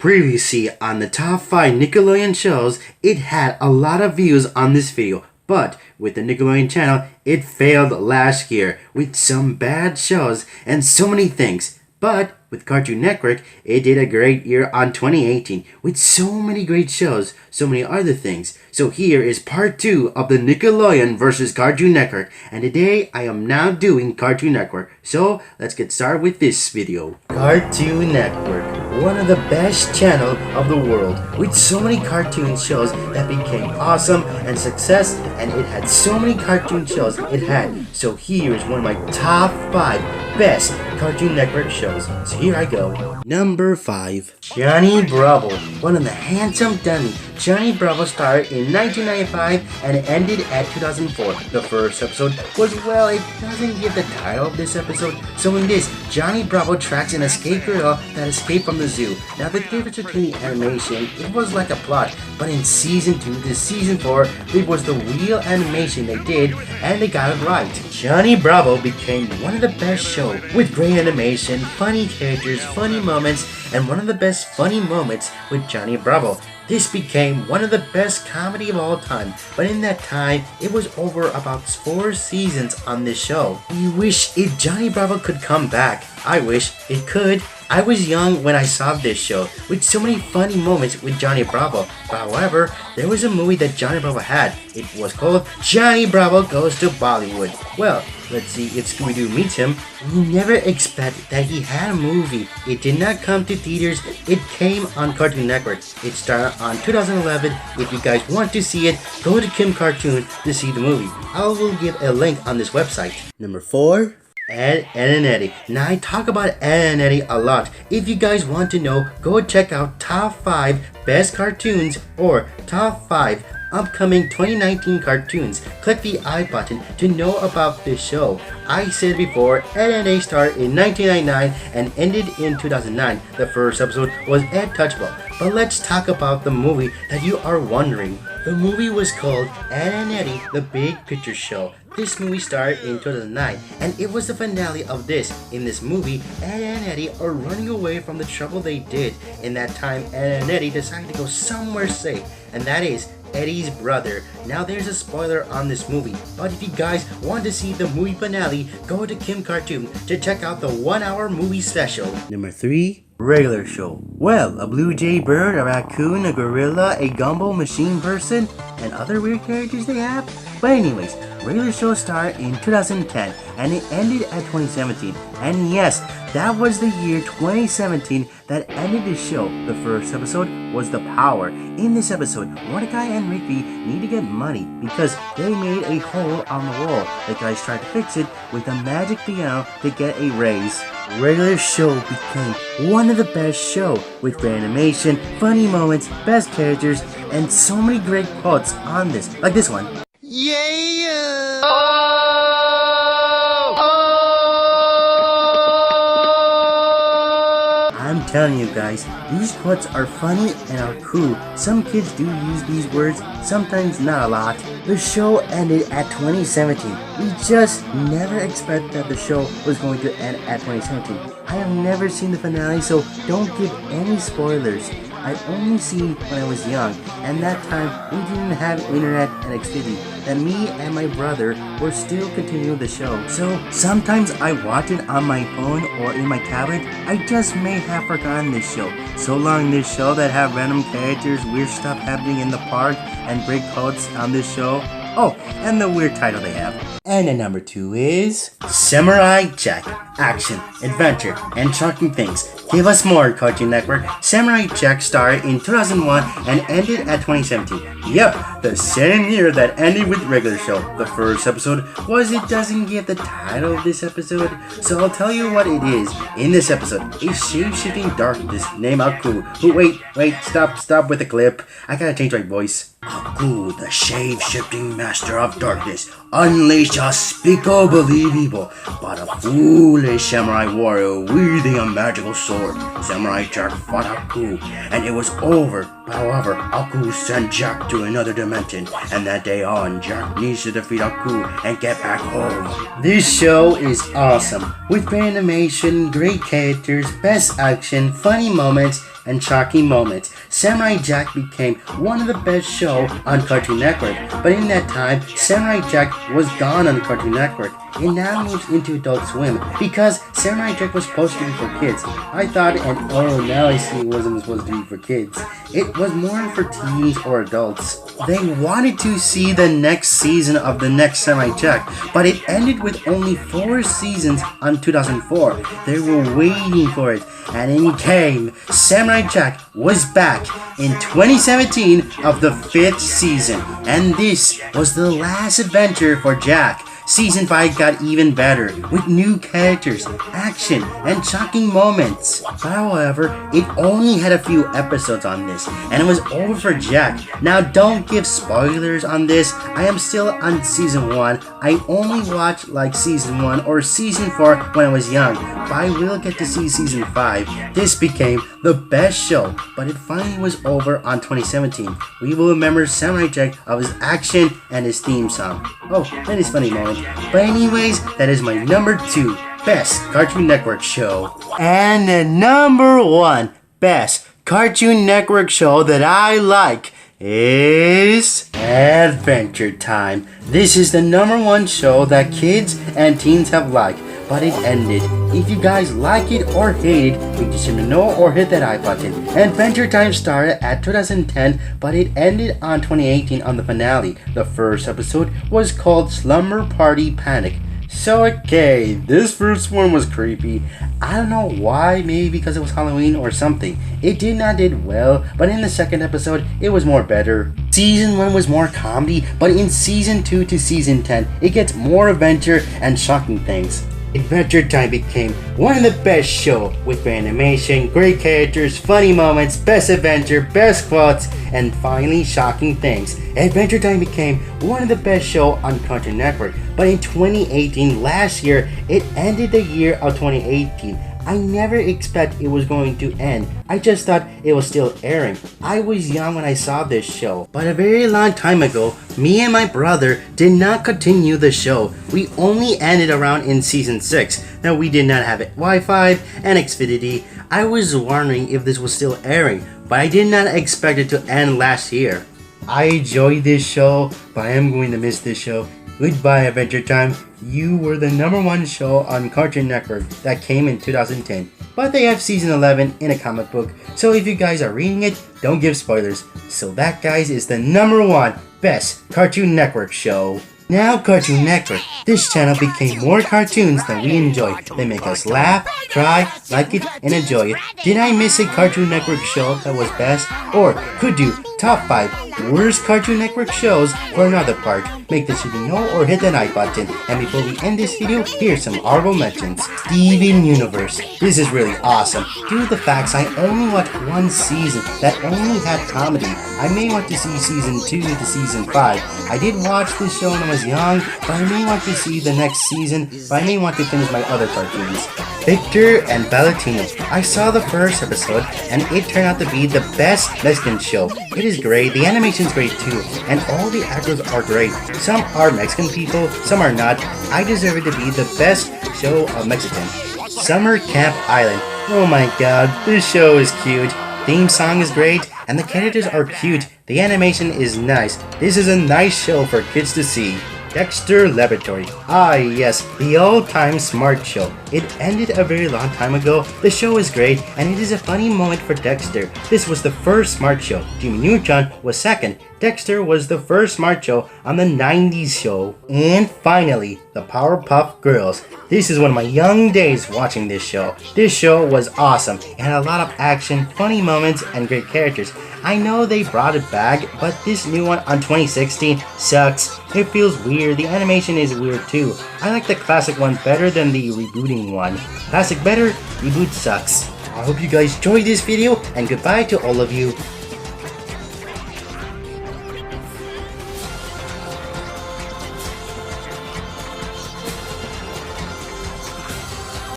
Previously on the top 5 Nickelodeon shows, it had a lot of views on this video, but with the Nickelodeon channel, it failed last year with some bad shows and so many things. But with Cartoon Network, it did a great year on 2018 with so many great shows, so many other things. So here is part 2 of the Nickelodeon versus Cartoon Network, and today I am now doing Cartoon Network. So let's get started with this video. Cartoon Network, one of the best channels of the world, with so many cartoon shows that became awesome and success, and it had so many cartoon shows it had. So here is one of my top 5 best Cartoon Network shows. So here I go. Number 5. Johnny Bravo. One of the handsome dummy. Johnny Bravo started in 1995 and it ended at 2004. The first episode was, well, it doesn't give the title of this episode. So in this, Johnny Bravo tracks an escaped girl that escaped from the zoo. Now the difference between the animation, it was like a plot, but in season 2 to season 4, it was the real animation they did and they got it right. Johnny Bravo became one of the best shows with great animation, funny characters, funny moments, and one of the best funny moments with Johnny Bravo. This became one of the best comedy of all time, but in that time, it was over about 4 seasons on this show. We wish Johnny Bravo could come back. I wish it could. I was young when I saw this show, with so many funny moments with Johnny Bravo. However, there was a movie that Johnny Bravo had. It was called Johnny Bravo Goes to Bollywood. Well, let's see if Scooby-Doo meets him. We never expected that he had a movie. It did not come to theaters. It came on Cartoon Network. It started on 2011. If you guys want to see it, go to Kim Cartoon to see the movie. I will give a link on this website. Number 4. Ed and Eddie. Now I talk about Ed and Eddie a lot. If you guys want to know, go check out top 5 best cartoons or top 5 upcoming 2019 cartoons. Click the I button to know about this show. I said before, Ed and Eddie started in 1999 and ended in 2009. The first episode was Ed Touchball. But let's talk about the movie that you are wondering. The movie was called Ed and Eddie, The Big Picture Show. This movie started in 2009 and it was the finale of this. In this movie, Ed and Eddie are running away from the trouble they did. In that time, Ed and Eddie decided to go somewhere safe, and that is Eddie's brother. Now there's a spoiler on this movie, but if you guys want to see the movie finale, go to Kim Cartoon to check out the 1-hour movie special. Number 3. Regular show. Well, a blue jay bird, a raccoon, a gorilla, a gumball machine person, and other weird characters they have. But anyways, regular show started in 2010 and it ended at 2017. And yes, that was the year 2017 that ended the show. The first episode was The Power. In this episode, Mordecai and Rigby need to get money because they made a hole on the wall. The guys tried to fix it with a magic piano to get a raise. Regular show became one of the best shows with great animation, funny moments, best characters, and so many great quotes on this, like this one. Yeah! I'm telling you guys, these quotes are funny and are cool. Some kids do use these words, sometimes not a lot. The show ended at 2017. We just never expected that the show was going to end at 2017. I have never seen the finale, so don't give any spoilers. I only seen when I was young, and that time we didn't have internet and Xfinity, and me and my brother were still continuing the show. So sometimes I watch it on my phone or in my tablet. I just may have forgotten this show. So long this show that have random characters, weird stuff happening in the park, and great quotes on this show. Oh, and the weird title they have. And the number 2 is Samurai Jack. Action, adventure, and shocking things. Give us more, Cartoon Network. Samurai Jack started in 2001 and ended at 2017. Yep, the same year that ended with regular show. The first episode was it doesn't give the title of this episode, so I'll tell you what it is. In this episode, a shape-shifting darkness named Aku. Wait, stop with the clip. I gotta change my voice. Aku, the shape-shifting master of darkness, unleash a unspeakable evil, but a foolish samurai warrior wielding a magical sword. Samurai Jack fought Aku, and it was over. However, Aku sent Jack to another dimension, and that day on, Jack needs to defeat Aku and get back home. This show is awesome, with great animation, great characters, best action, funny moments, and shocking moments. Samurai Jack became one of the best shows on Cartoon Network, but in that time, Samurai Jack was gone on Cartoon Network. It now moves into Adult Swim because Samurai Jack was supposed to be for kids. I thought, and oh, now I see it wasn't supposed to be for kids. It was more for teens or adults. They wanted to see the next season of the next Samurai Jack, but it ended with only 4 seasons on 2004. They were waiting for it, and it came. Samurai Jack was back in 2017 of the 5th season, and this was the last adventure for Jack. Season 5 got even better, with new characters, action, and shocking moments. However, it only had a few episodes on this, and it was over for Jack. Now don't give spoilers on this, I am still on season 1. I only watched like season 1 or season 4 when I was young, but I will get to see season 5. This became the best show, but it finally was over on 2017. We will remember Samurai Jack of his action and his theme song. Oh, that is funny moment. But anyways, that is my number 2 best Cartoon Network show. And the number 1 best Cartoon Network show that I like is Adventure Time. This is the number 1 show that kids and teens have liked, but it ended. If you guys like it or hate it, make sure to know or hit that I button. Adventure Time started at 2010, but it ended on 2018 on the finale. The first episode was called Slumber Party Panic. So okay, this first one was creepy. I don't know why, maybe because it was Halloween or something. It did not did well, but in the second episode, it was more better. Season 1 was more comedy, but in season 2 to season 10, it gets more adventure and shocking things. Adventure Time became one of the best shows with great animation, great characters, funny moments, best adventure, best quotes, and finally shocking things. Adventure Time became one of the best shows on Cartoon Network, but in 2018, last year, it ended the year of 2018. I never expect it was going to end. I just thought it was still airing. I was young when I saw this show, but a very long time ago, me and my brother did not continue the show. We only ended around in season 6. Now we did not have Wi-Fi and Xfinity. I was wondering if this was still airing, but I did not expect it to end last year. I enjoyed this show, but I am going to miss this show. Goodbye, Adventure Time. You were the number 1 show on Cartoon Network that came in 2010. But they have season 11 in a comic book, so if you guys are reading it, don't give spoilers. So that, guys, is the number 1 best Cartoon Network show. Now Cartoon Network, this channel became more cartoons that we enjoy. They make us laugh, cry, like it, and enjoy it. Did I miss a Cartoon Network show that was best? Or could do top 5 worst Cartoon Network shows for another part? Make the sure to know or hit the like button. And before we end this video, here's some honorable mentions. Steven Universe. This is really awesome. Due to the facts, I only watched 1 season that only had comedy. I may want to see season 2 to season 5. I did watch this show when I was young, but I may want to see the next season, but I may want to finish my other cartoons. Victor and Valentino. I saw the first episode, and it turned out to be the best Mexican show. It is great, the animation's great too, and all the actors are great. Some are Mexican people, some are not. I deserve it to be the best show of Mexican. Summer Camp Island. Oh my god, this show is cute. Theme song is great, and the characters are cute. The animation is nice. This is a nice show for kids to see. Dexter Laboratory. Ah yes, the all-time smart show. It ended a very long time ago. The show is great, and it is a funny moment for Dexter. This was the first smart show. Jimmy Neutron was second. Dexter was the first smart show on the 90s show. And finally, the Powerpuff Girls. This is one of my young days watching this show. This show was awesome. It had a lot of action, funny moments, and great characters. I know they brought it back, but this new one on 2016 sucks. It feels weird. The animation is weird too. I like the classic one better than the rebooting one. Classic better, reboot sucks. I hope you guys enjoyed this video, and goodbye to all of you.